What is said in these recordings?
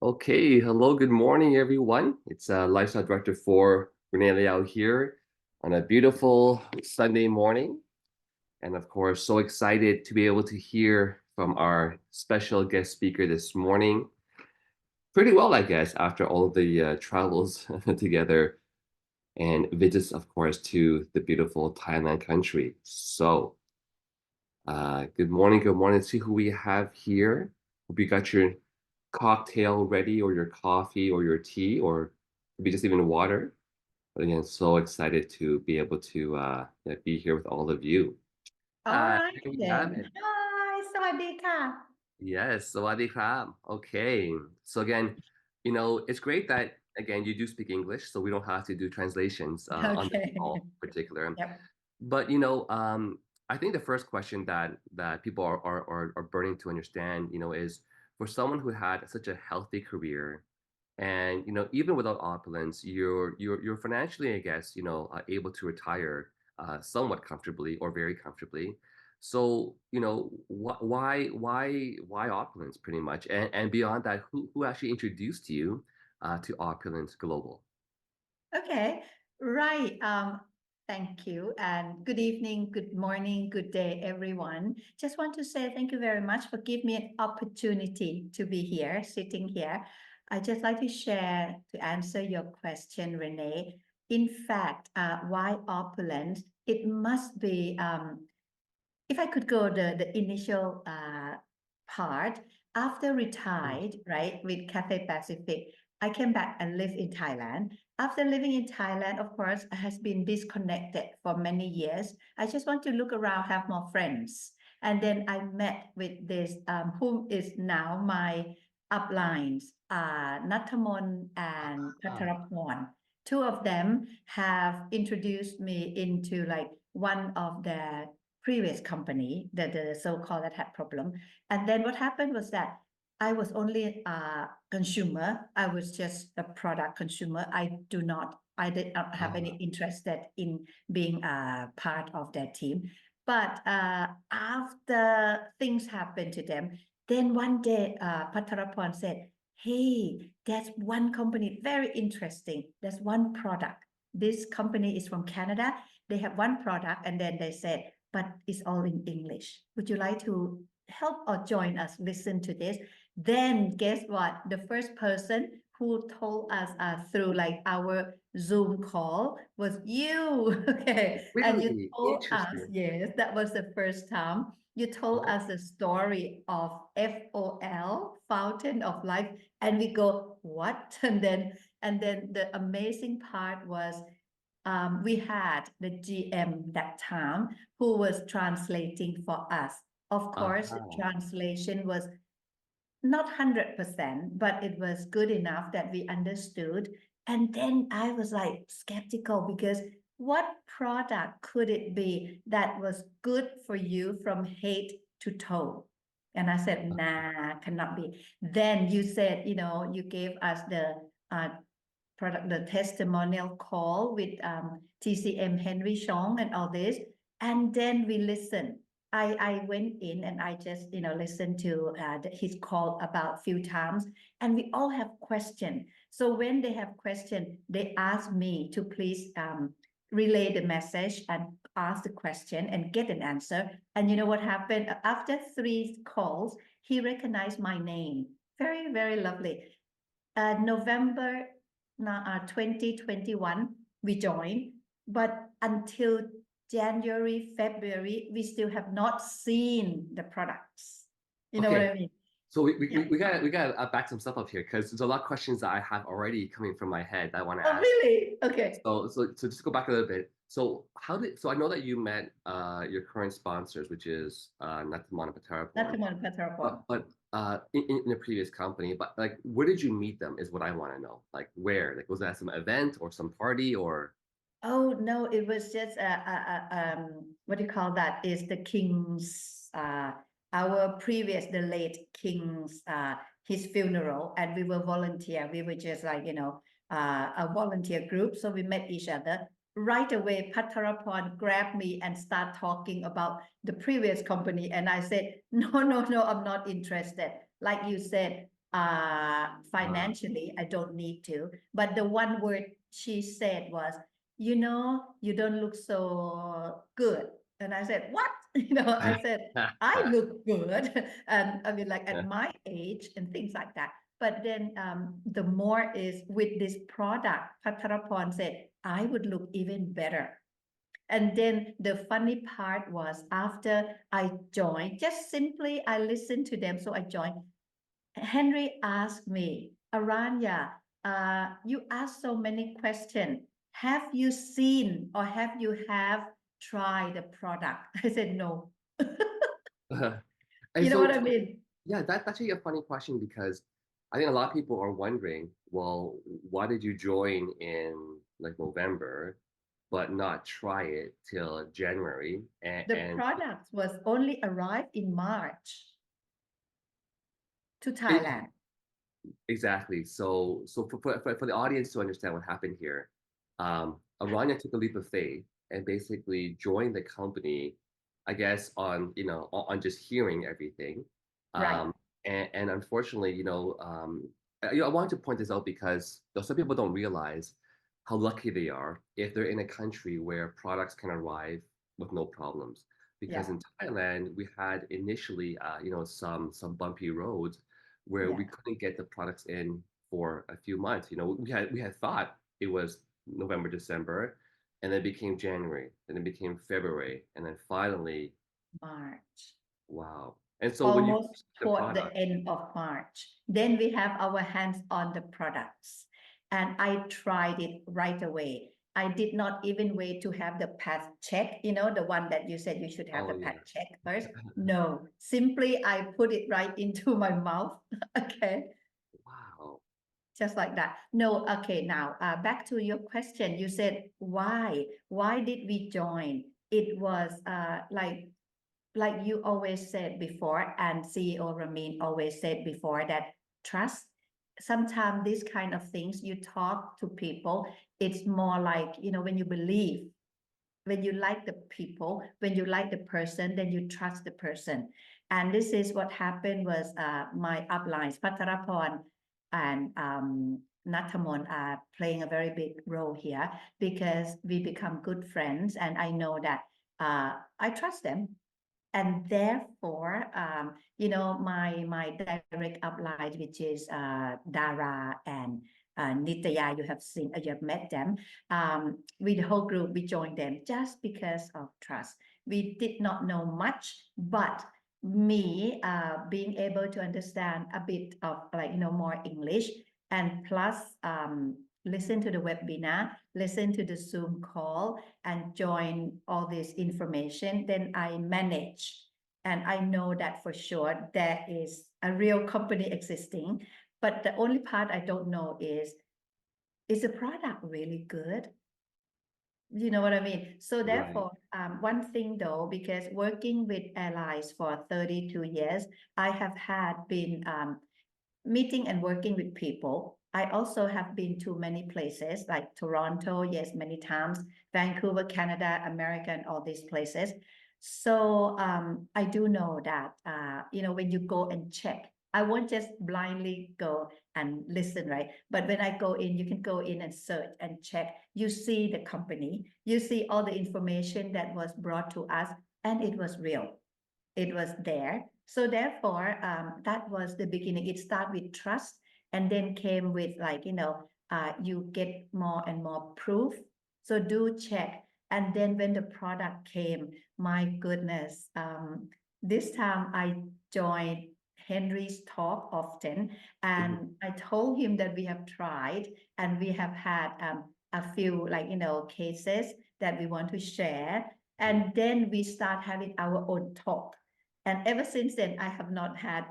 Okay, hello, good morning, everyone. It's Lifestyle Director for Renee Liao here on a beautiful Sunday morning. And of course, so excited to be able to hear from our special guest speaker this morning. Pretty well, I guess, after all of the travels together and visits, of course, to the beautiful Thailand country. So, good morning, good morning. Let's see who we have here. Hope you got your cocktail ready or your coffee or your tea or maybe just even water. But again, so excited to be able to yeah, be here with all of you. All right There we have then. it. Hi สวัสดีค่ะ Yes, sawadee krab. Okay. So again, it's great that again you do speak English, so we don't have to do translations on this Okay. call in particular. Yep. But I think the first question that people are burning to understand, is for someone who had such a healthy career, and even without opulence, you're financially, I guess, able to retire somewhat comfortably or very comfortably. So, why opulence, pretty much, and beyond that, who actually introduced you to Opulence Global? Okay. Right. Thank you. And good evening, good morning, good day, everyone. Just want to say thank you very much for giving me an opportunity to be here, sitting here. I just like to share to answer your question, Renee. In fact, why opulence? It must be if I could go the initial part, after Mm. retired, right, with Cathay Pacific, I came back and lived in Thailand. After living in Thailand, of course, I has been disconnected for many years. I just want to look around, have more friends. And then I met with this, whom is now my uplines, Nathamon and Ah, Pataraporn. Two of them have introduced me into like one of their previous company, the so-called that had problem. And then what happened was that I was only a consumer. I was just a product consumer. I did not have any ah, interest in being a part of their team. But after things happened to them, then one day Patarapan said, hey, there's one company, very interesting. There's one product. This company is from Canada. They have one product, and then they said, but it's all in English. Would you like to help or join us listen to this? Then guess what? The first person who told us through like our Zoom call was you. Okay. And you really told us, interesting. yes, that was the first time. You told Oh, us the story of FOL, Fountain of Life. And we go, what? And then the amazing part was we had the GM that time who was translating for us. Of course, the uh-huh. translation was not 100%, but it was good enough that we understood. And then I was like skeptical because what product could it be that was good for you from head to toe? And I said, nah, cannot be. Then you said, you gave us the product, the testimonial call with TCM Henry Chong and all this. And then we listened. I went in and I just listened to his call about few times, and we all have question. So when they have question, they ask me to please relay the message and ask the question and get an answer. And you know what happened after three calls? He recognized my name. Very, very lovely. November 2021, we joined, but until January, February, we still have not seen the products. You know what Okay. I mean? So we we, Yeah. we we gotta we gotta back some stuff up here because there's a lot of questions that I have already coming from my head that I want to Oh, ask. really? Okay. So just go back a little bit. So I know that you met your current sponsors, which is Natamana Not Pataraporn, to Petra but Paul. in a previous company, but like where did you meet them is what I want to know. Like where? Like was that some event or some party or Oh no, it was just what do you call that? Is the king's our previous the late king's his funeral, and we were volunteer. We were just like a volunteer group, so we met each other. Right away, Patarapan grabbed me and start talking about the previous company, and I said, no, no, no, I'm not interested. Like you said, financially, I don't need to. But the one word she said was, you don't look so good. And I said, what? I said, I look good. And I mean, like at my age and things like that. But then the more is with this product, Pataraporn said, I would look even better. And then the funny part was after I joined, just simply I listened to them. So I joined. Henry asked me, Aranya, you asked so many questions. Have you seen or have you have tried the product? I said, no. And You know what so, I mean? yeah, that's actually a funny question because I think a lot of people are wondering, well, why did you join in like November, but not try it till January? The And product was only arrived in March to it, Thailand. exactly. So for the audience to understand what happened here, Aranya took a leap of faith and basically joined the company, I guess, on on just hearing everything. Right. Um, and unfortunately, I want to point this out because some people don't realize how lucky they are if they're in a country where products can arrive with no problems. Because Yeah. in Thailand, we had initially, some bumpy roads where we Yeah. couldn't get the products in for a few months. We had thought it was November, December, and then it became January, and it became February, and then finally, March. wow. And so when you Almost first see the toward the product, end of March. Then we have our hands on the products. And I tried it right away. I did not even wait to have the path check, the one that you said you should have oh the path yeah, check first. No, simply I put it right into my mouth. Okay, wow, just like that. No, okay, now back to your question. You said why? Why did we join? It was like you always said before, and CEO Ramin always said before, that trust. Sometimes these kind of things you talk to people, it's more like, when you believe, when you like the people, when you like the person, then you trust the person. And this is what happened was my uplines, Patarapon and Natamon are playing a very big role here because we become good friends. And I know that I trust them, and therefore my direct upline, which is Dara and Nitya, you have seen, you have met them. With the whole group, we joined them just because of trust. We did not know much, but me being able to understand a bit of, like, more English, and plus listen to the webinar, listen to the Zoom call, and join all this information, then I manage. And I know that for sure there is a real company existing. But the only part I don't know is the product really good? You know what I mean? So right, therefore, one thing though, because working with airlines for 32 years, I have had been meeting and working with people. I also have been to many places like Toronto, yes, many times, Vancouver, Canada, America, and all these places. So I do know that, when you go and check, I won't just blindly go and listen, right? But when I go in, you can go in and search and check. You see the company, you see all the information that was brought to us, and it was real, it was there. So therefore, that was the beginning. It started with trust, and then came with, like, you get more and more proof. So do check. And then when the product came, my goodness, this time I joined Henry's talk often, mhm, and I told him that we have tried and we have had a few, like, cases that we want to share. mhm, And then we start having our own talk. And ever since then, I have not had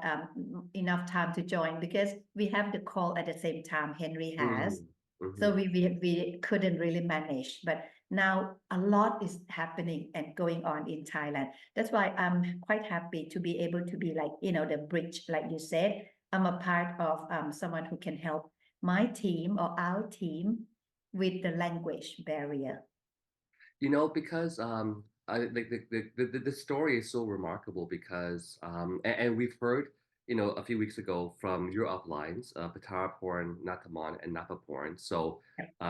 enough time to join because we have the call at the same time Henry has. mhm, So mhm. we couldn't really manage. But now a lot is happening and going on in Thailand. That's why I'm quite happy to be able to be, like, the bridge, like you said. I'm a part of someone who can help my team or our team with the language barrier. Because I like the story is so remarkable because and we've heard a few weeks ago from your uplines, Pataraporn, Natamon, and Napaporn. So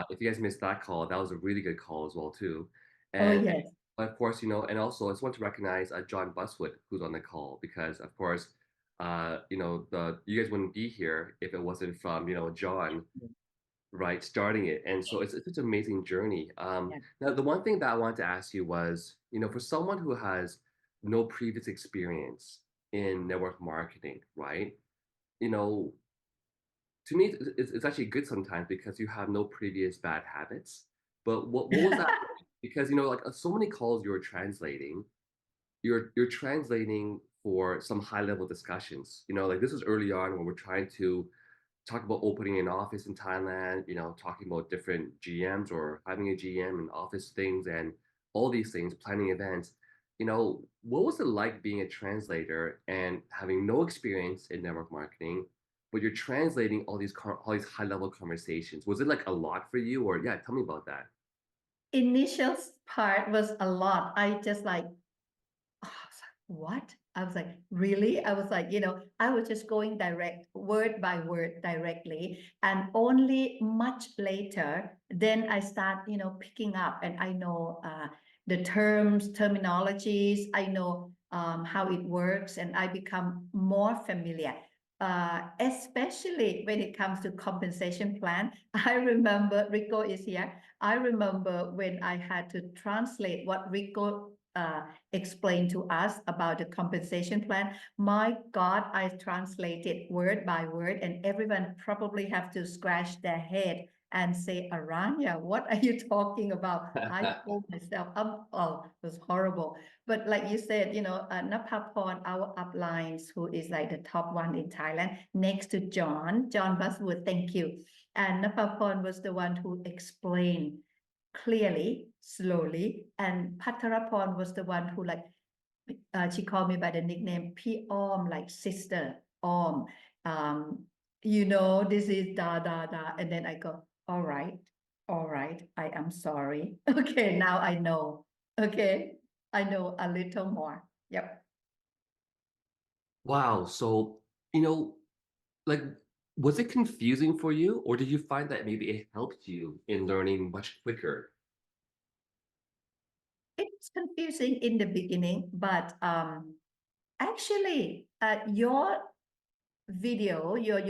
if you guys missed that call, that was a really good call as well too. Oh, And yes. of course, and also I just want to recognize John Buswood who's on the call because of course, the you guys wouldn't be here if it wasn't from John, right, starting it. And so it's such an amazing journey. Yeah. Now, the one thing that I wanted to ask you was, for someone who has no previous experience in network marketing, right? You know, to me, it's actually good sometimes because you have no previous bad habits. But what was that like? Because like so many calls you're translating, you're translating for some high level discussions. Like this is early on when we're trying to talk about opening an office in Thailand, talking about different GMs or having a GM and office things and all these things, planning events. What was it like being a translator and having no experience in network marketing, but you're translating all these high level conversations? Was it like a lot for you, or yeah, tell me about that. Initial part was a lot. I just like, oh, I was like, what? I was like, really? I was like, I was just going direct, word by word directly. And only much later, then I start, picking up and I know the terms, terminologies, I know how it works, and I become more familiar. Especially when it comes to compensation plan. I remember Rico is here. I remember when I had to translate what Rico explained to us about the compensation plan. My God, I translated word by word, and everyone probably have to scratch their head and say, Aranya, what are you talking about? I told myself, oh, it was horrible. But like you said, Napaporn, our uplines, who is like the top one in Thailand, next to John Buswood, thank you. And Napaporn was the one who explained clearly, slowly, and Patarapon was the one who like she called me by the nickname P Om, like sister Om. This is da da da, and then I go, all right, I am sorry. Okay, now I know. Okay, I know a little more. Yep. Wow. So, you know, like, was it confusing for you, or did you find that maybe it helped you in learning much quicker? It's confusing in the beginning, but actually, your video, your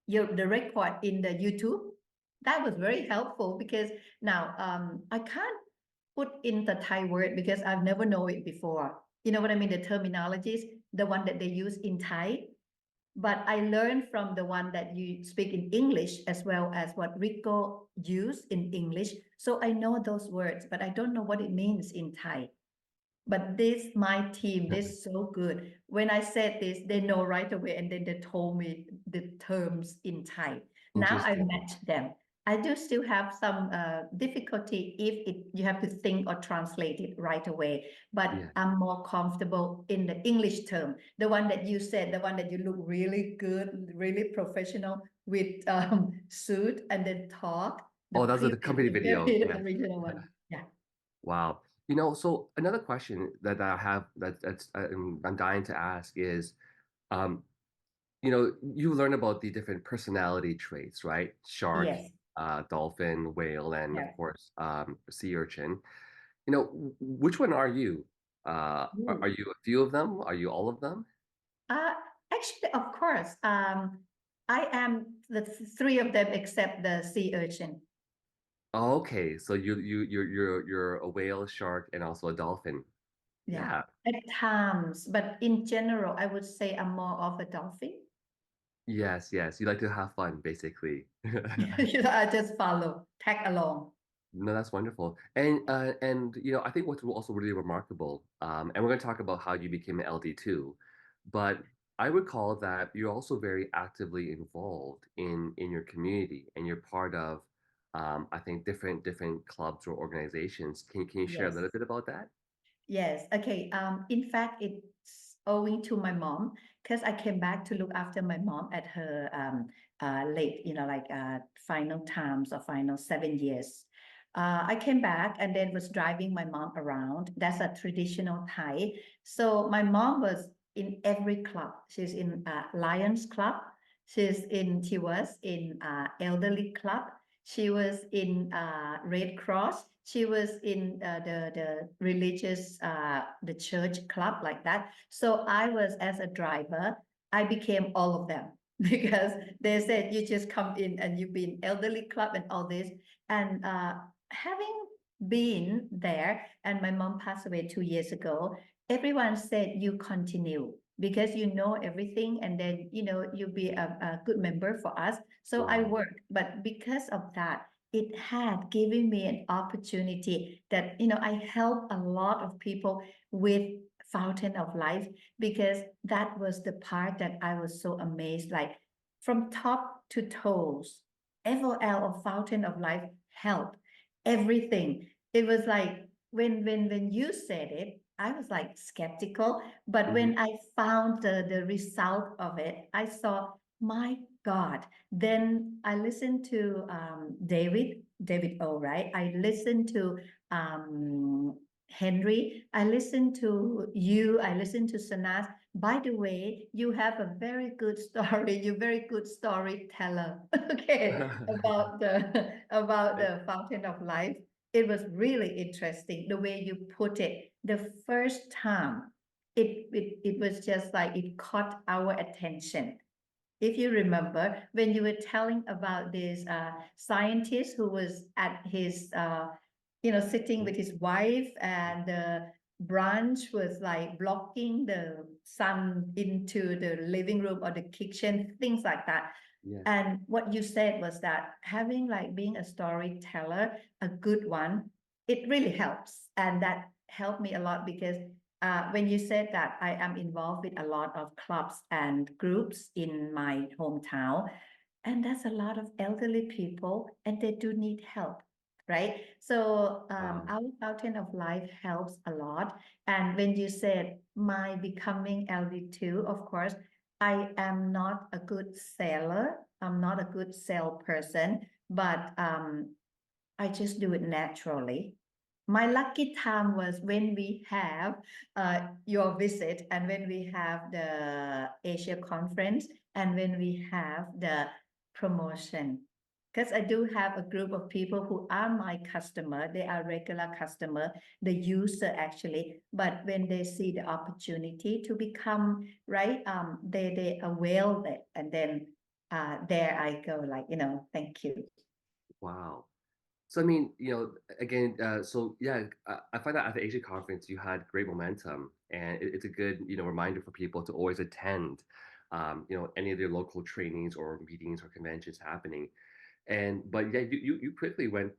the record in the YouTube, that was very helpful because now I can't put in the Thai word because I've never know it before. You know what I mean? The terminologies, the one that they use in Thai. But I learned from the one that you speak in English as well as what Rico used in English. So I know those words, but I don't know what it means in Thai. But this, my team, they're so good. When I said this, they know right away, and then they told me the terms in Thai. Now I Interesting. match them. I do still have some difficulty if you have to think or translate it right away, but Yeah. I'm more comfortable in the English term. The one that you said, the one that you look really good, really professional with suit and then talk, the Oh, that was the previous, company the video. very Yeah. original one. Yeah. Wow. So another question that I have that's I'm dying to ask is, um, you learn about the different personality traits, right? Shark, Yes. dolphin, whale, and of Yeah. course, sea urchin. Which one are you? Are Ooh. you a few of them? Are you all of them? Uh, Actually, of course, I am the three of them except the sea urchin. Oh, okay, so you're a whale, shark, and also a dolphin. Yeah, Yeah. at times, but in general, I would say I'm more of a dolphin. Yes, yes. You like to have fun, basically. I just follow, tag along. No, that's wonderful. And I think what's also really remarkable, and we're going to talk about how you became an LD too, but I recall that you're also very actively involved in your community, and you're part of, I think different clubs or organizations. Can you share a Yes. little bit about that? Yes. Okay. In fact, it's owing to my mom because I came back to look after my mom at her late, like final times or final 7 years. I came back and then was driving my mom around. That's a traditional Thai. So my mom was in every club. She's in Lions Club. She was in Elderly Club. She was in Red Cross. She was in the religious the church club like that. So I was as a driver. I became all of them because they said you just come in and you've been Elderly Club and all this. And having been there, and my mom passed away 2 years ago, everyone said you continue because you know everything, and then you'll be a good member for us. So I Wow. worked, but because of that, it had given me an opportunity that I help a lot of people with Fountain of Life, because that was the part that I was so amazed, like from top to toes, FOL of Fountain of Life help everything. It was like when you said it, I was like skeptical, but Mhm. when I found the result of it, I saw, my God. Then I listened to David O, right? I listened to Henry. I listened to you. I listened to Sanas. By the way, you have a very good story. You're very good storyteller. Okay, about the Fountain of Life. It was really interesting the way you put it. The first time, it was just like it caught our attention. If you remember, when you were telling about this scientist who was at his, sitting with his wife, and the branch was like blocking the sun into the living room or the kitchen, things like that. Yes. And what you said was that having, like, being a storyteller, a good one, it really helps. And that helped me a lot because when you said that, I am involved with a lot of clubs and groups in my hometown, and that's a lot of elderly people, and they do need help, right? So Wow. our Fountain of Life helps a lot. And when you said my becoming LD2, of course, I am not a good seller. I'm not a good salesperson, but I just do it naturally. My lucky time was when we have your visit, and when we have the Asia conference, and when we have the promotion. Because I do have a group of people who are my customer. They are regular customer, the user actually. But when they see the opportunity to become, right, they avail it, and then there I go, like, thank you. Wow. So I mean, again, so yeah, I find that at the Asia conference you had great momentum, and it's a good, reminder for people to always attend, any of their local trainings or meetings or conventions happening. And but yeah, you quickly went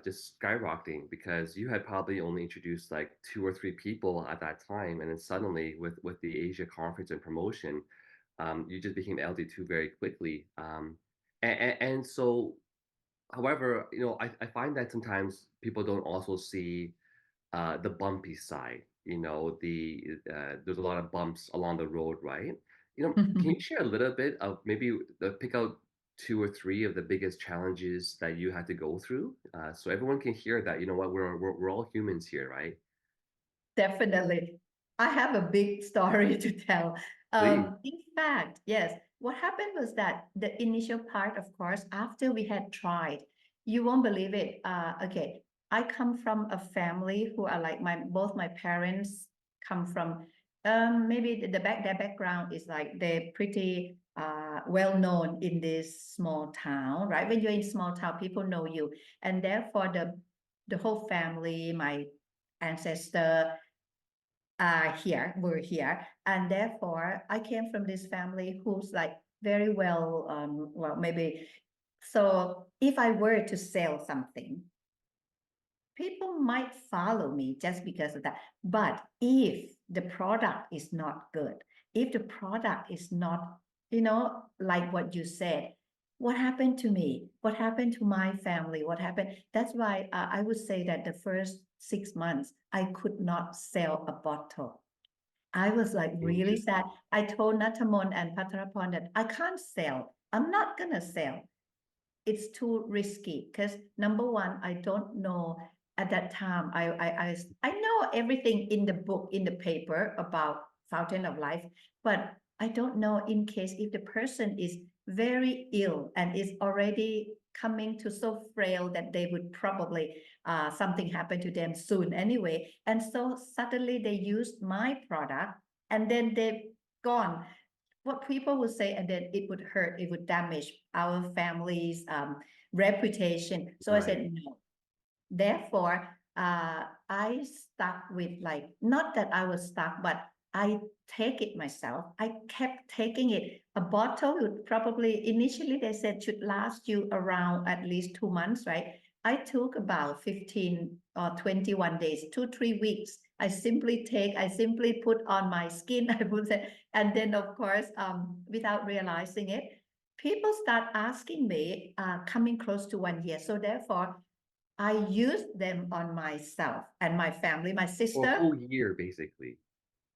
just skyrocketing because you had probably only introduced like two or three people at that time, and then suddenly with the Asia conference and promotion, you just became LD2 very quickly. And so however, I find that sometimes people don't also see the bumpy side. There's a lot of bumps along the road, right? Can you share a little bit of maybe pick out two or three of the biggest challenges that you had to go through, so everyone can hear that what we're all humans here, right? Definitely. I have a big story to tell. Please. In fact, yes, what happened was that the initial part, of course, after we had tried, you won't believe it. Okay, I come from a family who are like both my parents come from maybe their background is like they're pretty well known in this small town, right? When you're in small town, people know you, and therefore the whole family, my ancestor were here, and therefore I came from this family who's like very well, well, maybe. So if I were to sell something, people might follow me just because of that. But if the product is not good, if the product is not, like what you said, what happened to me? What happened to my family? What happened? That's why I would say that the first 6 months, I could not sell a bottle. I was like really sad. Interesting. I told Natamon and Patarapon that I can't sell. I'm not gonna sell. It's too risky because number one, I don't know at that time. I know everything in the book, in the paper about fountain of life. But I don't know in case if the person is very ill and is already coming to so frail that they would probably something happen to them soon anyway. And so suddenly they used my product and then they've gone. What people would say, and then it would hurt, it would damage our family's reputation. So I Right. said no. Therefore, I stuck with like, not that I was stuck, but I take it myself. I kept taking it. A bottle would probably, initially they said should last you around at least 2 months, right? I took about 15 or 21 days, 2, 3 weeks. I simply put on my skin, I would say, and then of course, without realizing it, people start asking me, coming close to 1 year. So therefore, I used them on myself and my family, my For a sister, whole year, basically.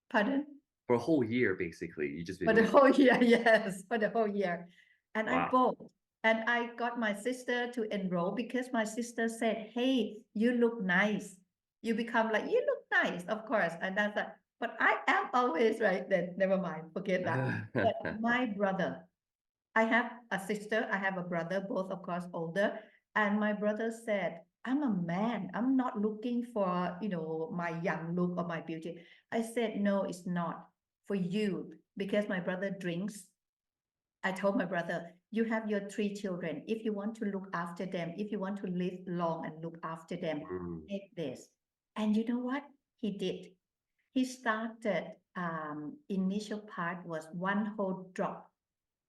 pardon, For a whole year, basically, you just for been the using. whole year, yes, for the whole year. And I Wow. bought, and I got my sister to enroll because my sister said, hey, you look nice. You become like, you look nice, of course. And that's like, but I am always right then, never mind, forget that. But my brother, I have a sister, I have a brother, both of course older. And my brother said, I'm a man. I'm not looking for, my young look or my beauty. I said, no, it's not for you because my brother drinks. I told my brother, you have your 3 children. If you want to look after them, if you want to live long and look after them, Mm, take this. And you know what? He did. He started, initial part was one whole drop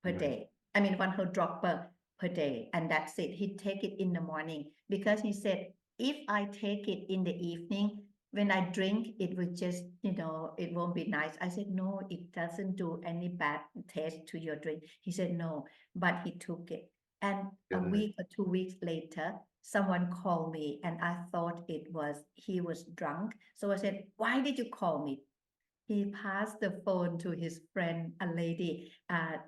per right. day. I mean, one whole drop per day. And that's it. He'd take it in the morning because he said, if I take it in the evening, when I drink, it would just, it won't be nice. I said, no, it doesn't do any bad taste to your drink. He said, no, but he took it. And a Good. week or 2 weeks later, someone called me and I thought he was drunk. So I said, why did you call me? He passed the phone to his friend, a lady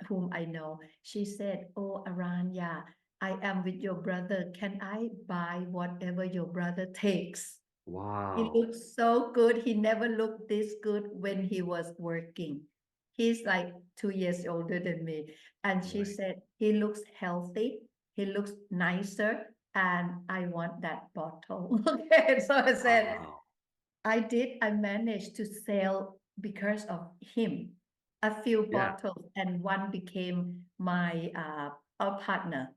whom I know. She said, oh, Aranya, I am with your brother. Can I buy whatever your brother takes? He Wow. looks so good. He never looked this good when he was working. He's like 2 years older than me. And she Right. said, he looks healthy. He looks nicer. And I want that bottle. Okay. So I said, Wow. I managed to sell because of him a few Yeah. bottles, and one became my our partner.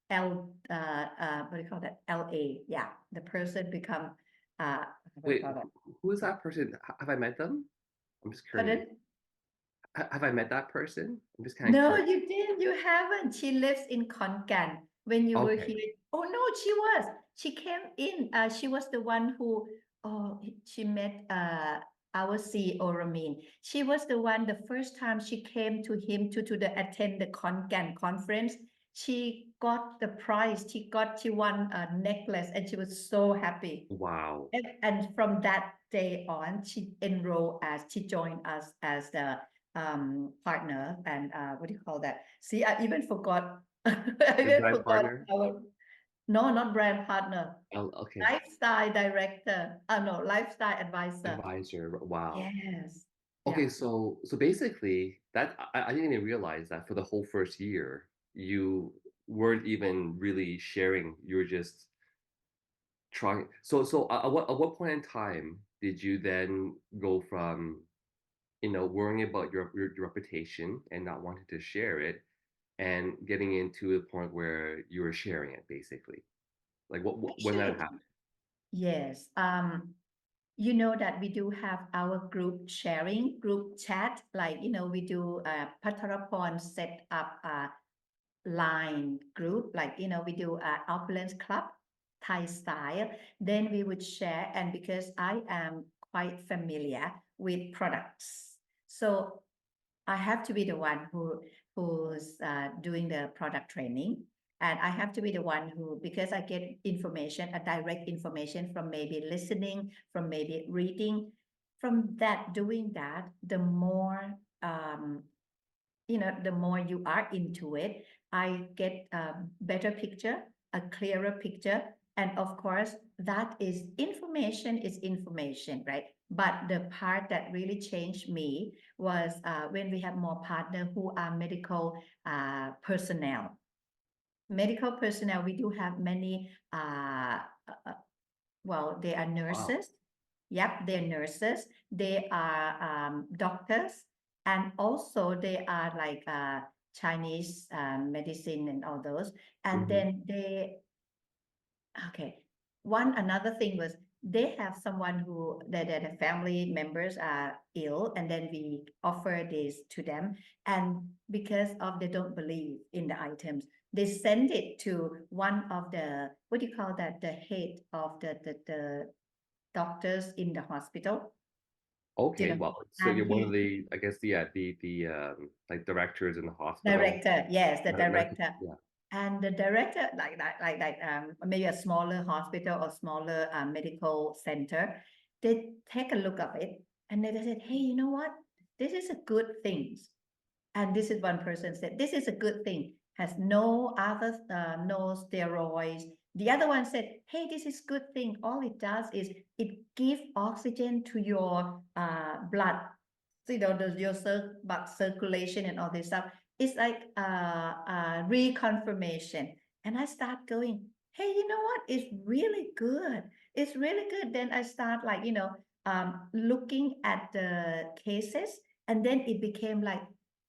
What do you call that? LA. Yeah, the person become what do you Wait, call that? who is that person? Have I met them? I'm just curious. Pardon? Have I met that person? I'm just kind of No, curious. you didn't. You haven't. She lives in Konkan. When you were Okay. here, oh no, she was. She came in. She was the one who. Oh, she met our CEO Ramin. She was the one. The first time she came to him to attend the Konkan conference, she got the prize. She won a necklace, and she was so happy. Wow. And from that day on, she joined us as the partner and what do you call that? See, I even forgot. I Your even brand forgot partner? our no, not brand partner, Oh, okay. lifestyle director. No, lifestyle advisor. Advisor. Wow. Yes. Yeah. Okay, so basically that I didn't even realize that for the whole first year you weren't even really sharing. You were just trying. So at what point in time did you then go from worrying about your reputation and not wanting to share it and getting into a point where you were sharing it basically? Like when that Actually, happened? yes. You know that we do have our group chat, like, we do Pataraporn set up a line group, like, we do Opulence Club, Thai style. Then we would share, and because I am quite familiar with products, so I have to be the one who's doing the product training, and I have to be the one who, because I get information, a direct information from maybe listening, from maybe reading, from that doing that, the more the more you are into it, I get a better picture, a clearer picture, and of course, that is information, right? But the part that really changed me was when we have more partners who are medical personnel. Medical personnel, we do have many, well, they are Wow. nurses. Yep, they're nurses. They are doctors. And also they are like Chinese medicine and all those. And Hmm. then okay. One another thing was they have someone who the family members are ill, and then we offer this to them. And because of they don't believe in the items, they send it to one of the what do you call that? The head of the doctors in the hospital, you Okay, know, well, so and you're one of he the, I guess, the like directors in the hospital. director, yes, the Medical, director. yeah. And the director, like maybe a smaller hospital or smaller medical center, they take a look of it and they said, hey, you know what? This is a good thing. And this is one person said, this is a good thing. Has no other, no steroids. The other one said, hey, this is good thing. All it does is it gives oxygen to your blood. So, your blood circulation and all this stuff. It's like reconfirmation. And I start going, hey, you know what? It's really good. It's really good. Then I start like, looking at the cases. And then it became like,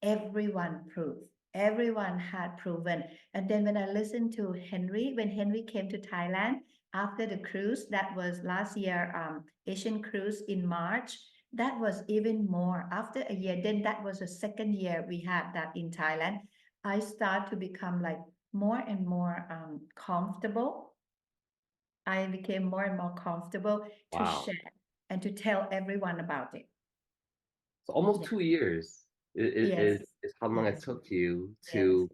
everyone proved. Everyone had proven. And then when I listened to Henry, when Henry came to Thailand after the cruise, that was last year, Asian cruise in March, that was even more. After a year, then that was the second year we had that in Thailand. I start to become like more and more comfortable. I became more and more comfortable to Wow. share and to tell everyone about it. So almost Yeah. 2 years Yes. is how long it Yes. took you Yes. to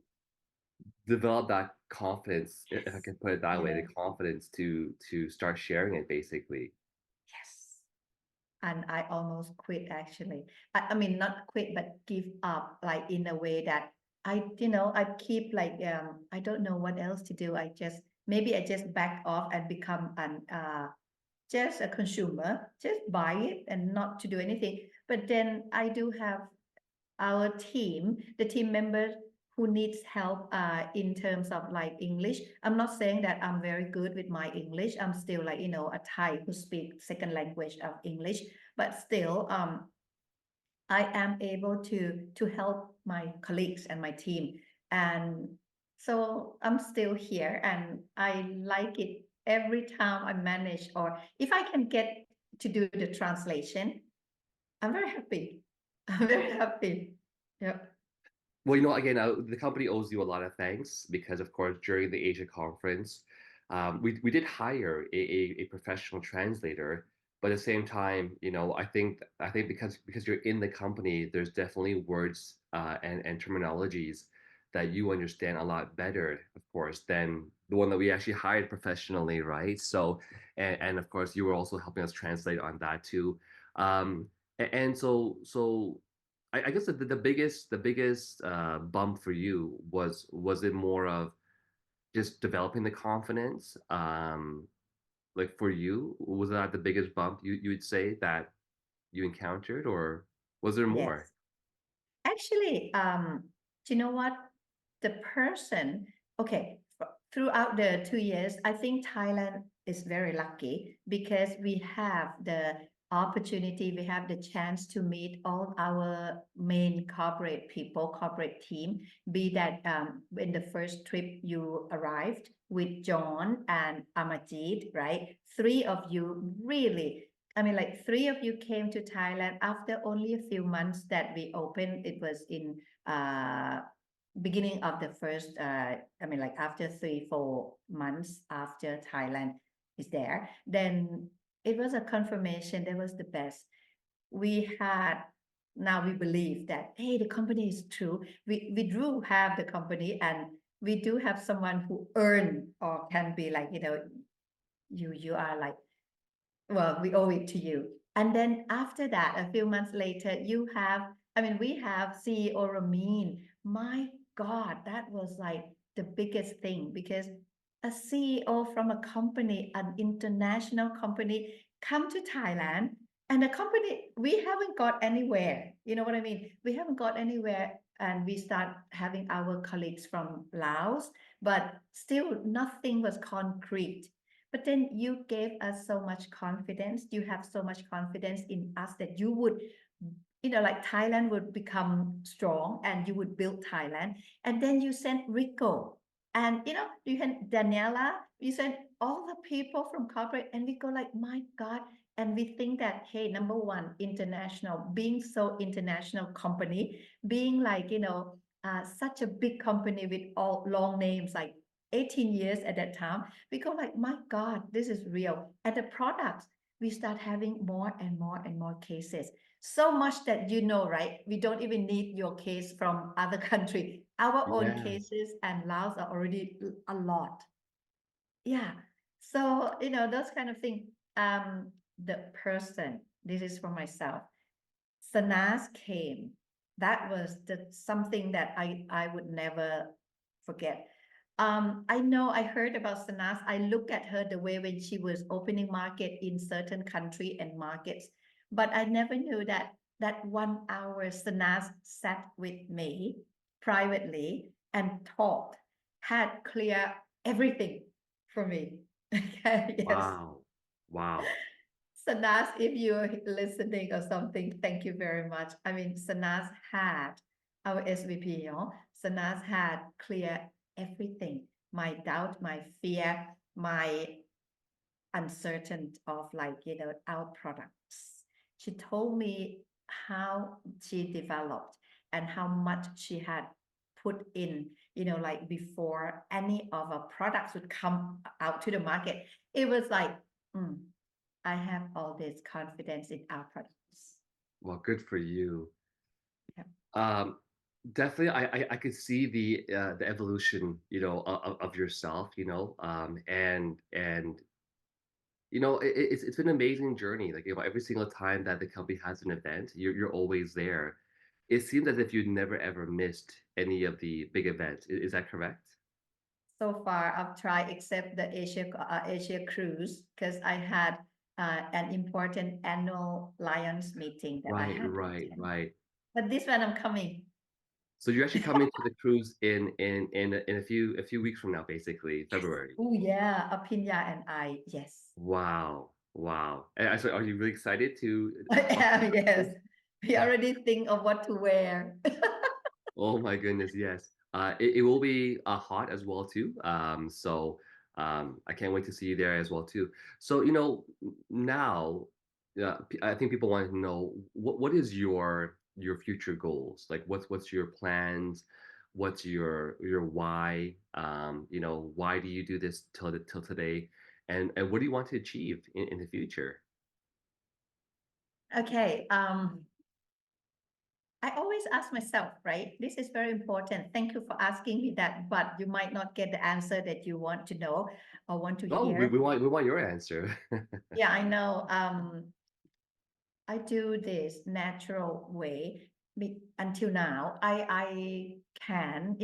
develop that confidence, if I Yes. can put it that way, the Yes. confidence to start sharing it basically. Yes. And I almost quit actually. I mean, not quit, but give up, like in a way that I keep like, I don't know what else to do. Maybe I just back off and become just a consumer, just buy it and not to do anything. But then I do have our team, the team members who needs help in terms of like English. I'm not saying that I'm very good with my English. I'm still like, a Thai who speak second language of English, but still I am able to help my colleagues and my team. And so I'm still here and I like it every time I manage, or if I can get to do the translation, I'm very happy. I'm very happy. Yeah. Well, again, the company owes you a lot of thanks because, of course, during the Asia conference, we did hire a professional translator, but at the same time, I think because you're in the company, there's definitely words and terminologies that you understand a lot better, of course, than the one that we actually hired professionally, right? So, and of course, you were also helping us translate on that too. And so I guess the biggest bump for you was it more of just developing the confidence? Like for you, was that the biggest bump you would say that you encountered, or was there Yes. more? Actually, do you know what? The person, okay, throughout the 2 years, I think Thailand is very lucky because we have the opportunity, we have the chance to meet all our main corporate people, corporate team, be that in the first trip you arrived with John and Amajit, right? Three of you really, I mean, like three of you came to Thailand after only a few months that we opened. It was in beginning of the first, I mean, like after 3, 4 months after Thailand is there, then it was a confirmation that was the best. We had, now we believe that, hey, the company is true. We do have the company and we do have someone who earn or can be like, you are like, well, we owe it to you. And then after that, a few months later, we have CEO Ramin. My God, that was like the biggest thing because a CEO from a company, an international company, come to Thailand. And the company, we haven't got anywhere. You know what I mean? We haven't got anywhere. And we start having our colleagues from Laos, but still nothing was concrete. But then you gave us so much confidence. You have so much confidence in us that you would, like Thailand would become strong and you would build Thailand. And then you sent Rico and you had Daniela, you sent all the people from corporate, and we go like, my God. And we think that, hey, number one, international, being so international company, being like, such a big company with all long names, like 18 years at that time, we go like, my God, this is real. And the products, we start having more and more and more cases. So much that right? We don't even need your case from other country. Our own Yes. cases and Laos are already a lot. Yeah. So, those kind of thing. The person, this is for myself. Sanas came. That was something that I would never forget. I know I heard about Sanas. I look at her the way when she was opening market in certain country and markets, but I never knew that 1 hour Sanas sat with me privately and talked, had clear everything for me. Yes. Wow. Wow. Sanas, if you're listening or something, thank you very much. I mean, Sanas had our SVP, Sanas had clear everything. My doubt, my fear, my uncertain of our products. She told me how she developed and how much she had put in, before any of our products would come out to the market. It was like, I have all this confidence in our products. Well, good for you. Yeah. Um, Definitely, I could see the evolution, of yourself, and it's been an amazing journey. Like, every single time that the company has an event, you're always there. It seems as if you never ever missed any of the big events. Is that correct? So far, I've tried except the Asia cruise because I had an important annual Lions meeting that I Right, had to right, attend. right. But this one I'm coming. So you're actually coming to the cruise in a few weeks from now, basically Yes. February. Oh yeah, Apinya and I. Yes. Wow, wow. So are you really excited to? I am. Yes. We already think of what to wear. Oh my goodness, yes. It will be hot as well too. I can't wait to see you there as well too. So now, I think people want to know what is your future goals? Like what's your plans? What's your why? Why do you do this till today? And what do you want to achieve in the future? Okay. I always ask myself, right? This is very important. Thank you for asking me that, but you might not get the answer that you want to know or want to Oh, we, hear. we want we want your answer. Yeah, I know. I do this natural way until now. I can,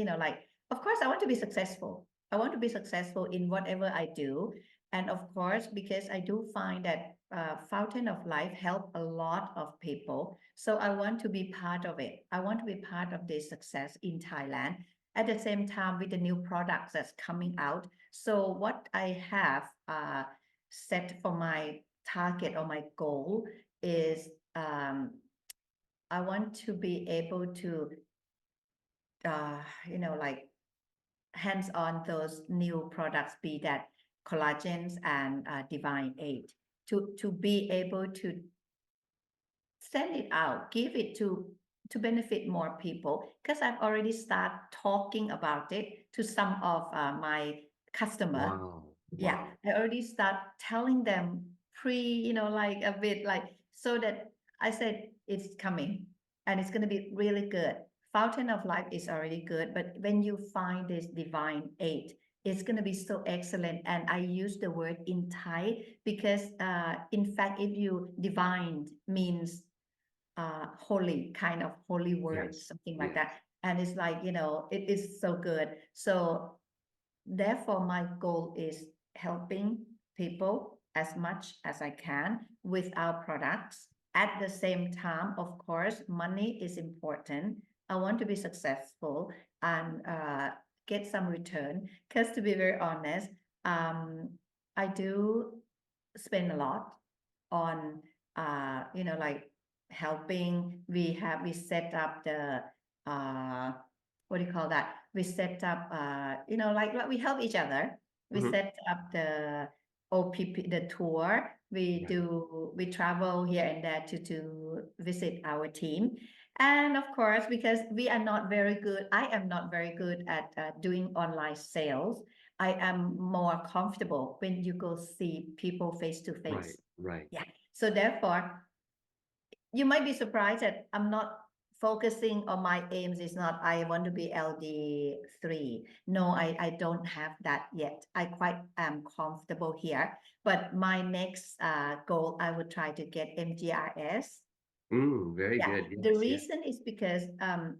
of course, I want to be successful. I want to be successful in whatever I do. And of course, because I do find that Fountain of Life help a lot of people. So I want to be part of it. I want to be part of this success in Thailand. At the same time, with the new products that's coming out. So what I have set for my target or my goal is I want to be able to uh, like hands on those new products, be that collagens and Divine Aid, to be able to send it out, give it to benefit more people. Because I've already started talking about it to some of my customer. Wow, Yeah, wow. I already start telling them like a bit like so that I said it's coming and it's going to be really good. Fountain of Life is already good, but when you find this Divine Aid, it's going to be so excellent. And I use the word in Thai because, in fact, if you divine means holy, kind of holy word, Yes, something like yes. that. And it's like, it is so good. So therefore, my goal is helping people as much as I can with our products. At the same time, of course, money is important. I want to be successful and get some return. Because to be very honest, um, I do spend a lot on like helping. We set up the what do you call that? We set up like we help each other. We Hmm. set up the OPP, the tour. Right. We travel here and there to visit our team. And of course, because we are not very good, I am not very good at doing online sales. I am more comfortable when you go see people face to Right. face. Right. Yeah. So therefore, you might be surprised that I'm not focusing on my aims is not I want to be LD3. No, I don't have that yet. I quite am comfortable here. But my next goal, I would try to get MGRS. Very Yeah, good. the Yes. Yes. reason is because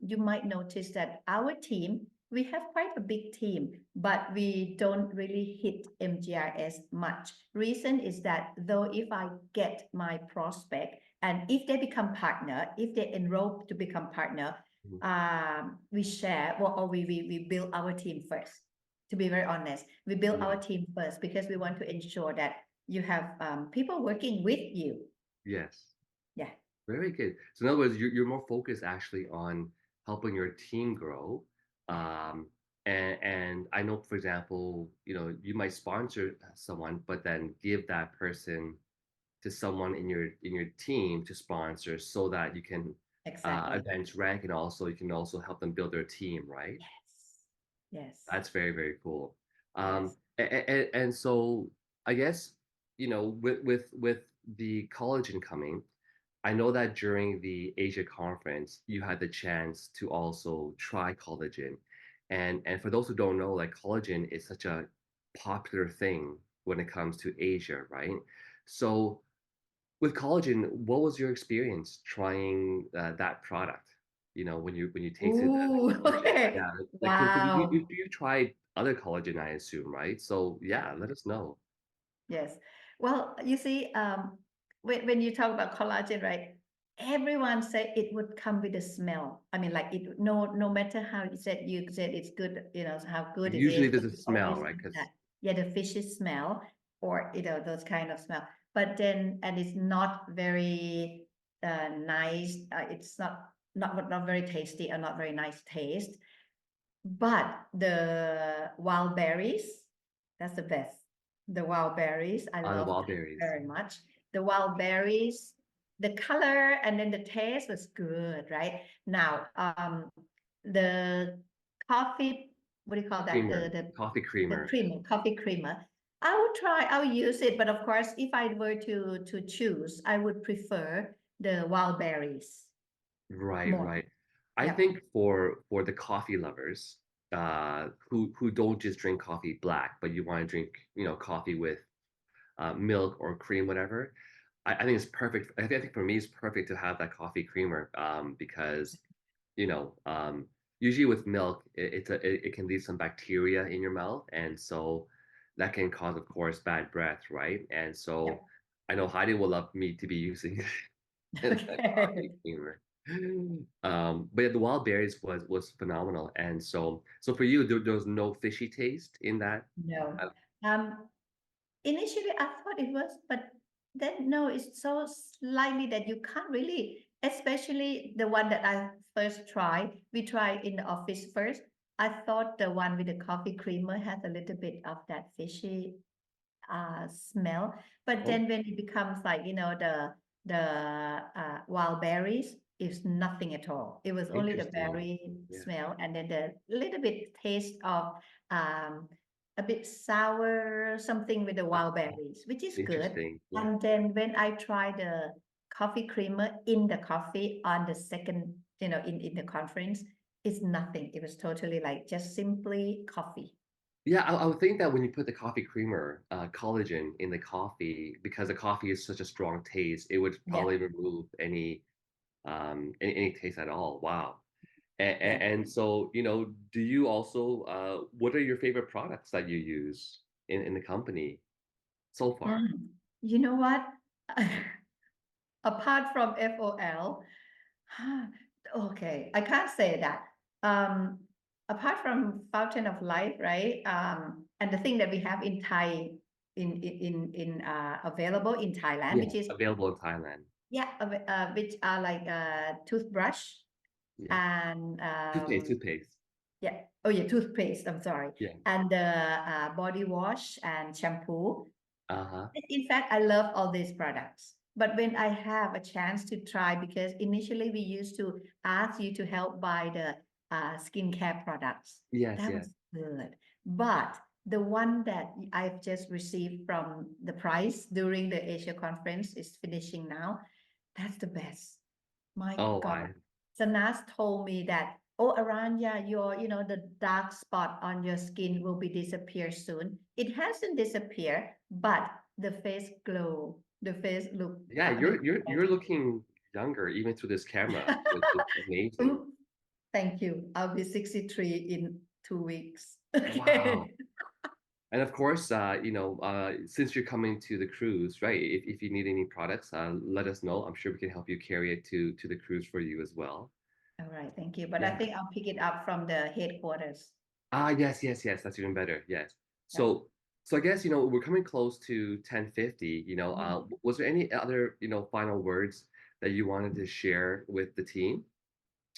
you might notice that our team, we have quite a big team, but we don't really hit MGRS much. Reason is that though if I get my prospect and if they become partner, if they enroll to become partner, Mhm. we share or we build our team first. To be very honest, we build our Yeah. team first because we want to ensure that you have people working with you. Yes. Yeah. Very good. So in other words, you're more focused actually on helping your team grow. Yeah. And I know, for example, you might sponsor someone, but then give that person to someone in your team to sponsor so that you can Exactly. advance rank, and also you can also help them build their team, right? Yes. Yes. That's very, very cool. Yes. And so I guess, with the college incoming, I know that during the Asia conference, you had the chance to also try collagen. And for those who don't know, like collagen is such a popular thing when it comes to Asia, right? So with collagen, what was your experience trying that product? When you tasted the Ooh, collagen, okay. yeah, like because Wow. you tried other collagen, I assume, right? So Yeah. yeah, let us know. Yes. Well, you see, when you talk about collagen, right? Everyone said it would come with a smell. I mean, like it, no matter how you said it's good, how good it Usually is, there's but a you smell, always right? have Because that. Yeah, the fishy smell or those kind of smell. But then, and it's not very nice. It's not very tasty or not very nice taste. But the wild berries, that's the best. The wild berries, I the love wild that berries. very much. The wild berries, the color and then the taste was good, right? Now, the coffee, what do you call that? Creamer, coffee The creamer. creamer, coffee creamer. I would try, I'll use it, but of course, if I were to choose, I would prefer the wild berries Right, more. right. I Yep. think for the coffee lovers, who don't just drink coffee black, but you want to drink, coffee with milk or cream, whatever. I think it's perfect. I think for me, it's perfect to have that coffee creamer, because you know, um, usually with milk, it can leave some bacteria in your mouth, and so that can cause, of course, bad breath, right? And so Yep. I know Heidi will love me to be using that Okay. coffee creamer. But yeah, the wild berries was phenomenal, and so for you, there was no fishy taste in that. No. Uh, Um, Initially I thought it was, but then no, it's so slightly that you can't really, especially the one that I first tried. We tried in the office first. I thought the one with the coffee creamer has a little bit of that fishy smell. But oh, then when it becomes like, the wild berries, it's nothing at all. It was only the interesting. berry Yeah. smell and then the little bit taste of um, a bit sour something with the Uh, wild berries, which is good. Interesting. Yeah. And then when I tried the coffee creamer in the coffee on the second, in the conference, it's nothing. It was totally like just simply coffee. Yeah, I would think that when you put the coffee creamer, collagen in the coffee, because the coffee is such a strong taste, it would Yeah. probably remove any taste at all. Wow. Yeah. And so, do you also what are your favorite products that you use in the company so far? Mm. You know what? Apart from FOL, okay, I can't say that. Um, Apart from Fountain of Life, right? And the thing that we have in Thai, in available in Thailand, Yeah, which is available in Thailand. yeah, which are like toothbrush Yeah. and Toothpaste. yeah, oh yeah, toothpaste. I'm sorry, Yeah. and the body wash and shampoo. Uh-huh. In fact, I love all these products. But when I have a chance to try, because initially we used to ask you to help buy the skincare products, Yes, that yes. was good. But the one that I've just received from the prize during the Asia conference is finishing now. That's the best. My Oh, God. I Sanas told me that, oh, Aranya, the dark spot on your skin will be disappear soon. It hasn't disappeared, but the face glow, the face look, yeah, I mean, you're looking younger even through this camera. It's amazing. Ooh, thank you. I'll be 63 in 2 weeks. Wow. Okay. And of course, since you're coming to the cruise, right? If you need any products, let us know. I'm sure we can help you carry it to the cruise for you as well. All right, thank you. But I Yeah. think I'll pick it up from the headquarters. Ah, yes, yes, yes. That's even better. Yes. Yeah. So I guess, we're coming close to 10:50. Mhm. Was there any other, final words that you wanted to share with the team?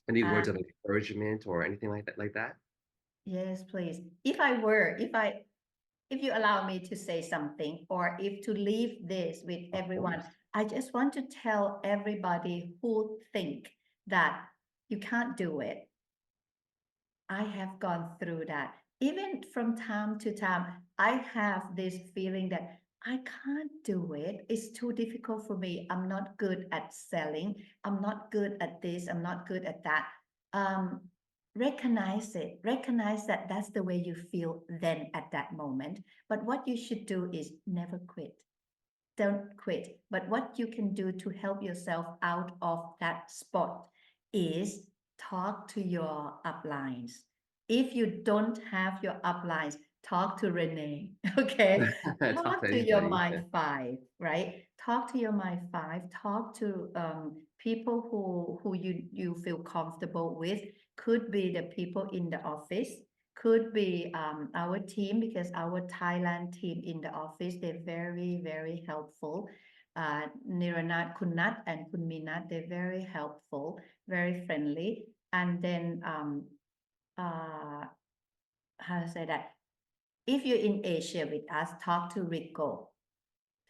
Any Uh, words of encouragement or anything like that? yes, please. If you allow me to say something, or if to leave this with Of everyone, course. I just want to tell everybody who think that you can't do it. I have gone through that. Even from time to time, I have this feeling that I can't do it. It's too difficult for me. I'm not good at selling. I'm not good at this. I'm not good at that. Um, Recognize it. Recognize that that's the way you feel then at that moment. But what you should do is never quit. Don't quit. But what you can do to help yourself out of that spot is talk to your uplines. If you don't have your uplines, talk to Renee. Okay. Talk to Talk to your anybody. my five, right? Talk to your my five. Talk to people who you feel comfortable with. Could be the people in the office, could be our team, because our Thailand team in the office, they're very, very helpful. Niranat, Kunat, and Kunminat, they're very helpful, very friendly. And then, how to say that? If you're in Asia with us, talk to Rico,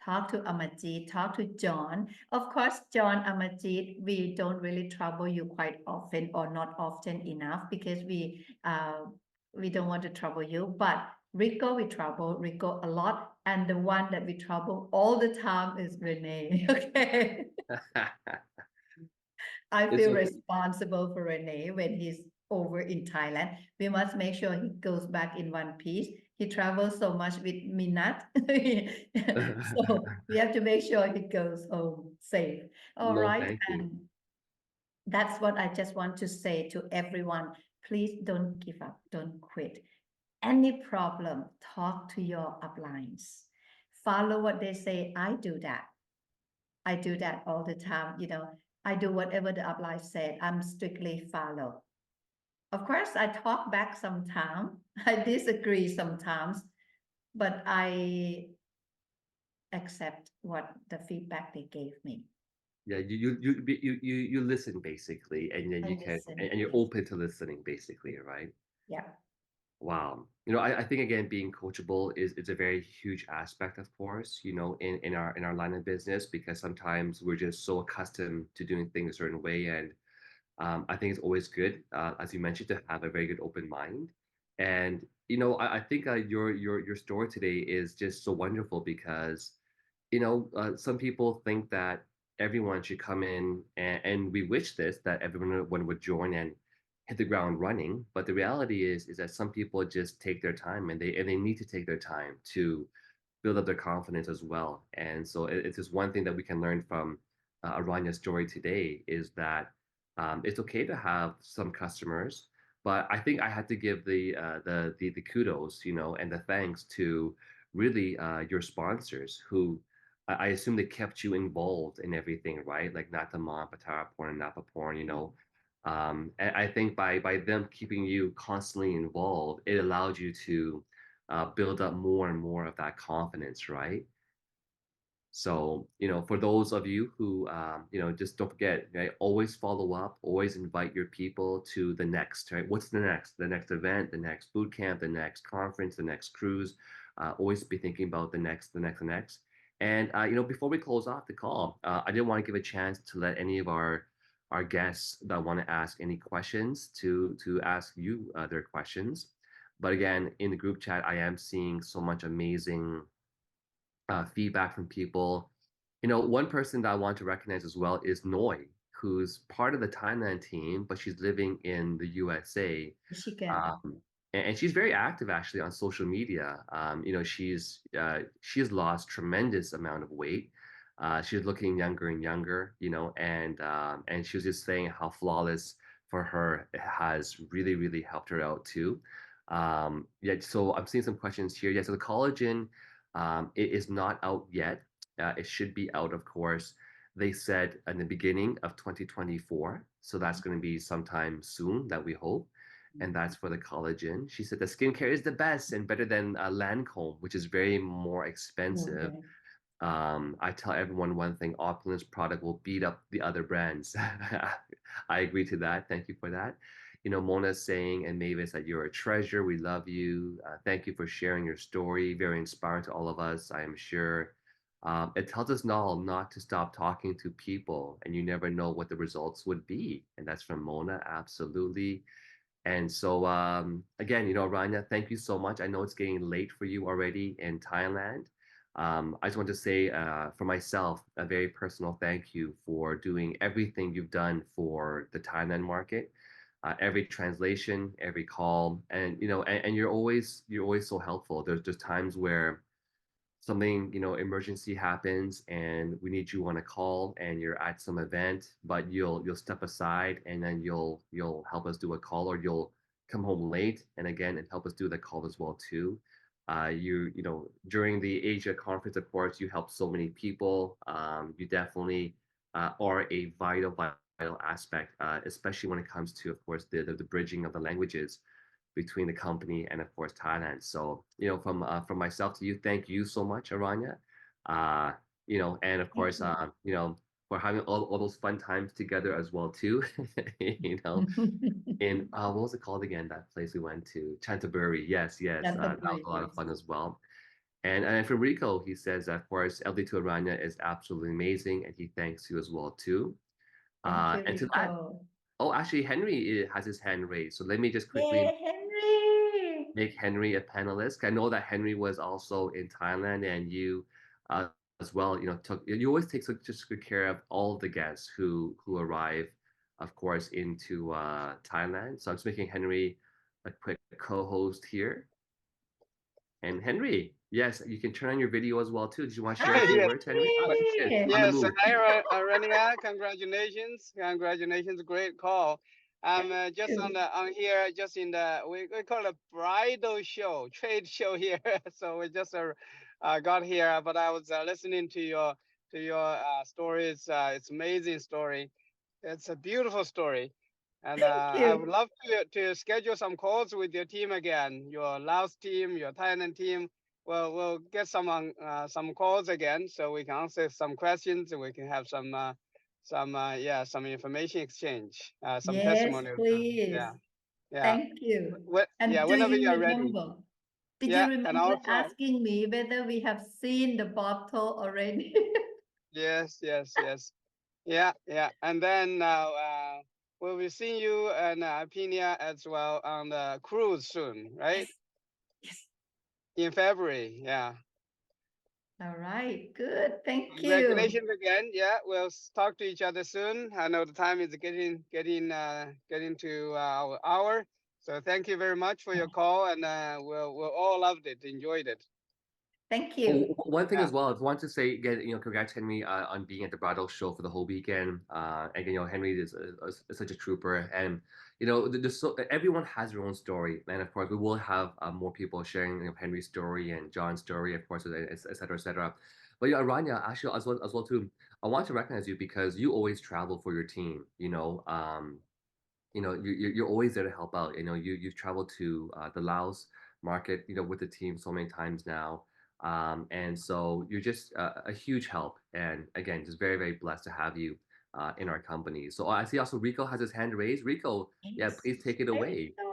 talk to Amajit, talk to John. Of course, John, Amajit, we don't really trouble you quite often, or not often enough, because we don't want to trouble you. But Rico, we trouble Rico a lot, and the one that we trouble all the time is Renee. Okay. I It's feel okay. responsible for Renee when he's over in Thailand. We must make sure he goes back in one piece. He travels so much with Minat. So we have to make sure he goes home safe. All No, right. thank you. And that's what I just want to say to everyone. Please don't give up. Don't quit. Any problem, talk to your uplines. Follow what they say. I do that. I do that all the time. I do whatever the upline said. I'm strictly follow. Of course, I talk back sometimes. I disagree sometimes, but I accept what the feedback they gave me. Yeah, you listen basically, and then I you can listen. and you're Yes. open to listening basically, right? Yeah. Wow. I think again being coachable is a very huge aspect, of course, in our line of business because sometimes we're just so accustomed to doing things a certain way. And I think it's always good, as you mentioned, to have a very good open mind. And I think your story today is just so wonderful because some people think that everyone should come in, and we wish this that everyone would join and hit the ground running. But the reality is that some people just take their time, and they need to take their time to build up their confidence as well. And so it's just one thing that we can learn from Aranya's story today is that It's okay to have some customers, but I think I had to give the kudos, and the thanks to really your sponsors who I assume they kept you involved in everything, right? Like Natamon, Patara Porn, and Napa Porn. And I think by them keeping you constantly involved, it allowed you to build up more and more of that confidence, right? So, for those of you who, just don't forget, right? Always follow up, always invite your people to the next, right? What's the next? The next event, the next boot camp, the next conference, the next cruise. Always be thinking about the next, the next, the next. And, before we close off the call, I did want to give a chance to let any of our guests that want to ask any questions to ask you their questions. But again, in the group chat, I am seeing so much amazing feedback from people. One person that I want to recognize as well is Noi, who's part of the Thailand team, but she's living in the USA. Michigan. And she's very active actually on social media. She's lost tremendous amount of weight. She's looking younger and younger, and she was just saying how flawless for her it has really, really helped her out too. Yeah, so I'm seeing some questions here. Yeah, so the collagen it is not out yet. It should be out, of course. They said in the beginning of 2024. So that's going to be sometime soon that we hope. And that's for the collagen. She said the skincare is the best and better than Lancome, which is very more expensive. Okay. I tell everyone one thing, Opulence product will beat up the other brands. I agree to that. Thank you for that. Mona's saying, and Mavis, that you're a treasure. We love you. Thank you for sharing your story. Very inspiring to all of us, I am sure. It tells us all not to stop talking to people, and you never know what the results would be. And that's from Mona, absolutely. And so, again, Aranya, thank you so much. I know it's getting late for you already in Thailand. I just want to say, for myself, a very personal thank you for doing everything you've done for the Thailand market, every translation, every call, and and you're always so helpful. There's just times where something emergency happens and we need you on a call and you're at some event, but you'll step aside and then you'll help us do a call, or you'll come home late and again and help us do the call as well too. During the Asia conference, of course, you helped so many people. You definitely are a vital aspect, especially when it comes to, of course, the bridging of the languages between the company and, of course, Thailand. So, from myself to you, thank you so much, Aranya. Uh, and of Thank course, you. for having all those fun times together as well too. In what was it called again? That place we went to, Chantaburi. Yes, yes, that was Canterbury, a lot of yes. fun as well. And for Rico, he says that, of course, LD2 Aranya is absolutely amazing, and he thanks you as well too. Thank you, And to that, Rico. oh, actually, Henry has his hand raised. So let me just quickly Yay, Henry! make Henry a panelist. I know that Henry was also in Thailand, and you uh, as well. You always take such just good care of all of the guests who arrive, of course, into Thailand. So I'm just making Henry a quick co-host here. And Henry, yes, you can turn on your video as well too. Did you want to share a few Hi, Yes, words, Henry? Oh, there he is on the yes. move. Hi, Aranya. Congratulations, congratulations. Great call. I'm thank just you. on here, just in the we call it bridal show, trade show here. So we just got here, but I was listening to your stories. It's amazing story. It's a beautiful story. And Thank I would you. love to schedule some calls with your team again, your Laos team, your Thailand team. Well, we'll get some calls again, so we can answer some questions and we can have some information exchange, some Yes, testimonials. please. Yeah, yeah. Thank you. Yeah, And do whenever you you are ready. remember? Did you Yeah, and remember also asking me whether we have seen the bottle already? yes, yes, yes. Yeah, yeah. And then we'll be seeing you and Pinia as well on the cruise soon, right? Yes, yes. In February. Yeah. All right, good. Thank you. Congratulations again. Yeah, we'll talk to each other soon. I know the time is getting to our hour. So thank you very much for your call, and we'll all loved it, enjoyed it. Thank Oh, you. one thing Yeah. as well, I want to say again, congrats Henry on being at the bridal show for the whole weekend. Again, Henry is such a trooper, and everyone has their own story, and of course we will have more people sharing Henry's story and John's story, of course, et cetera, et cetera. But Aranya, actually as well too, I want to recognize you because you always travel for your team. You're always there to help out. You've traveled to the Laos market, with the team so many times now. And so you're just a huge help. And again, just very, very blessed to have you in our company. So I see also Rico has his hand raised. Rico, yeah, Yes. please take it Hi, away. Rico.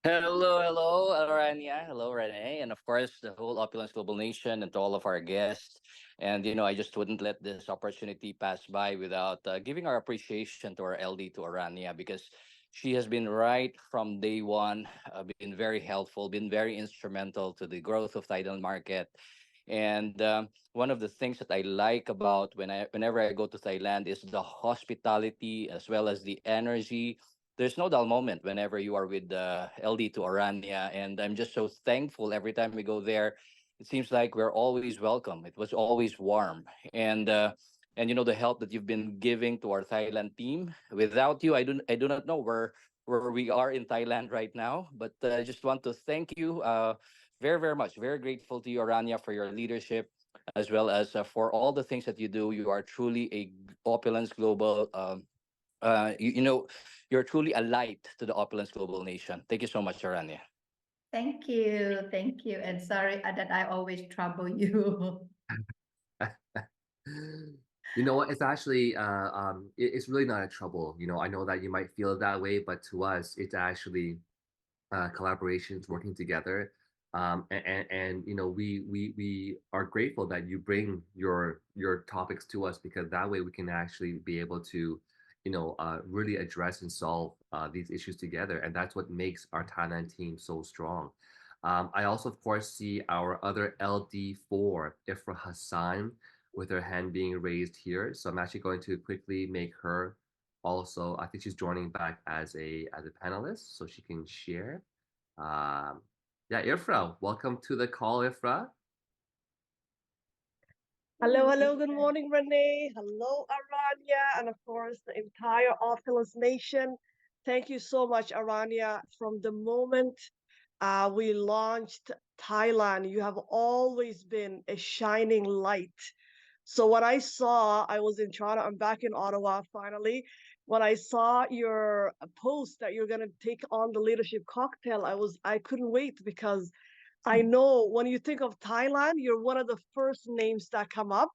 Hello, Aranya. Hello, Renee. And of course, the whole Opulence Global Nation and to all of our guests. And, I just wouldn't let this opportunity pass by without giving our appreciation to our LD, to Aranya, because she has been right from day one, been very helpful, been very instrumental to the growth of Thailand market. And one of the things that I like about whenever I go to Thailand is the hospitality as well as the energy. There's no dull moment whenever you are with LD to Aranya, and I'm just so thankful every time we go there. It seems like we're always welcome. It was always warm, and the help that you've been giving to our Thailand team. Without you, I do not know where we are in Thailand right now. But I just want to thank you very very much. Very grateful to you, Aranya, for your leadership as well as for all the things that you do. You are truly a Opulence Global. You're truly a light to the Opulence Global Nation. Thank you so much, Aranya. Thank you. Thank you. And sorry that I always trouble you. You know what? It's actually it's really not a trouble. I know that you might feel that way, but to us, it's actually collaborations, working together. And we are grateful that you bring your topics to us because that way we can actually be able to, really address and solve these issues together. And that's what makes our Thailand team so strong. I also, of course, see our other LD4, Ifra Hassan, with her hand being raised here. So I'm actually going to quickly make her also, I think she's joining back as a panelist, so she can share. Um, yeah, Ifra, welcome to the call, Ifra. Hello, hello, good morning, Renee. Hello, Aranya, and of course, the entire Opulence Nation. Thank you so much, Aranya. From the moment we launched Thailand, you have always been a shining light. So when I saw, I was in Toronto, I'm back in Ottawa finally. When I saw your post that you're gonna take on the leadership cocktail, I couldn't wait because I know when you think of Thailand, you're one of the first names that come up.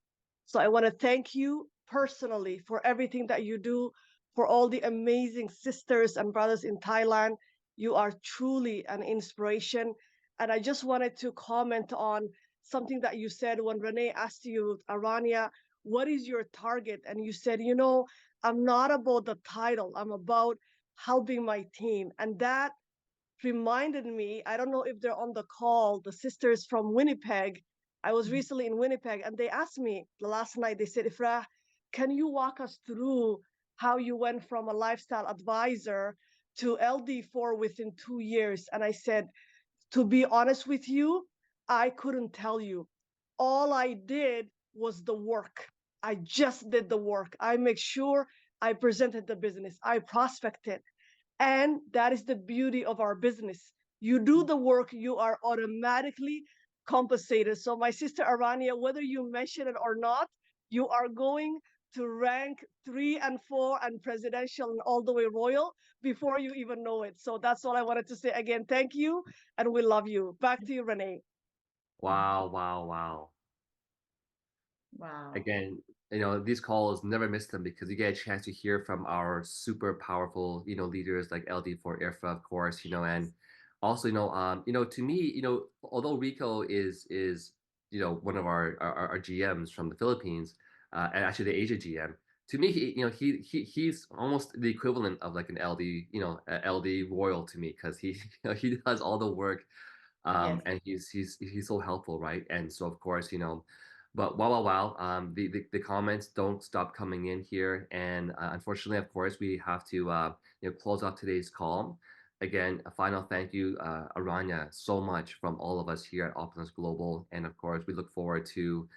So I want to thank you personally for everything that you do, for all the amazing sisters and brothers in Thailand. You are truly an inspiration. And I just wanted to comment on something that you said when Renee asked you, Aranya, what is your target? And you said, I'm not about the title, I'm about helping my team. And that reminded me, I don't know if they're on the call, the sisters from Winnipeg. I was recently in Winnipeg and they asked me the last night, they said, Ifra, can you walk us through how you went from a lifestyle advisor to LD4 within 2 years? And I said, to be honest with you, I couldn't tell you. All I did was the work. I just did the work. I make sure I presented the business. I prospected. And that is the beauty of our business. You do the work, you are automatically compensated. So, my sister Arania, whether you mention it or not, you are going to rank 3 and 4 and presidential and all the way royal before you even know it. So, that's all I wanted to say. Again, thank you. And we love you. Back to you, Renee. Wow, wow, wow. Wow. Again, these calls, never miss them because you get a chance to hear from our super powerful, leaders like LD4 IRFA, of course, and also, to me, although Rico is, one of our GMs from the Philippines, and actually the Asia GM, to me, he's almost the equivalent of like an LD, a LD royal to me because he, he does all the work, Yes. and he's so helpful, right? And so, of course, but wow, wow, wow. The comments don't stop coming in here, and unfortunately, of course, we have to close off today's call. again, a final thank you, Aranya, so much from all of us here at Opulence Global. And of course, we look forward to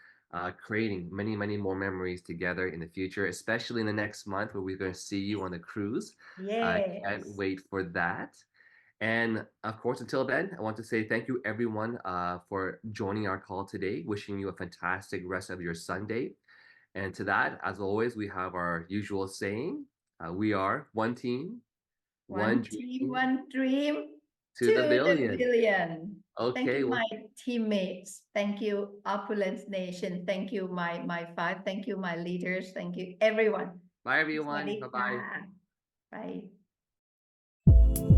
creating many, many more memories together in the future, especially in the next month where we're going to see you on the cruise. Can't Yes. wait for that. And of course, until then, I want to say thank you everyone for joining our call today. Wishing you a fantastic rest of your Sunday. And to that, as always, we have our usual saying: we are one team, one One team, dream one dream to to the the billion. billion. Thank Okay, you, well, my teammates. Thank you, Opulence Nation. Thank you, my five. Thank you, my leaders. Thank you, everyone. bye สวัส everyone. ดี Bye ค่ะ bye. Bye.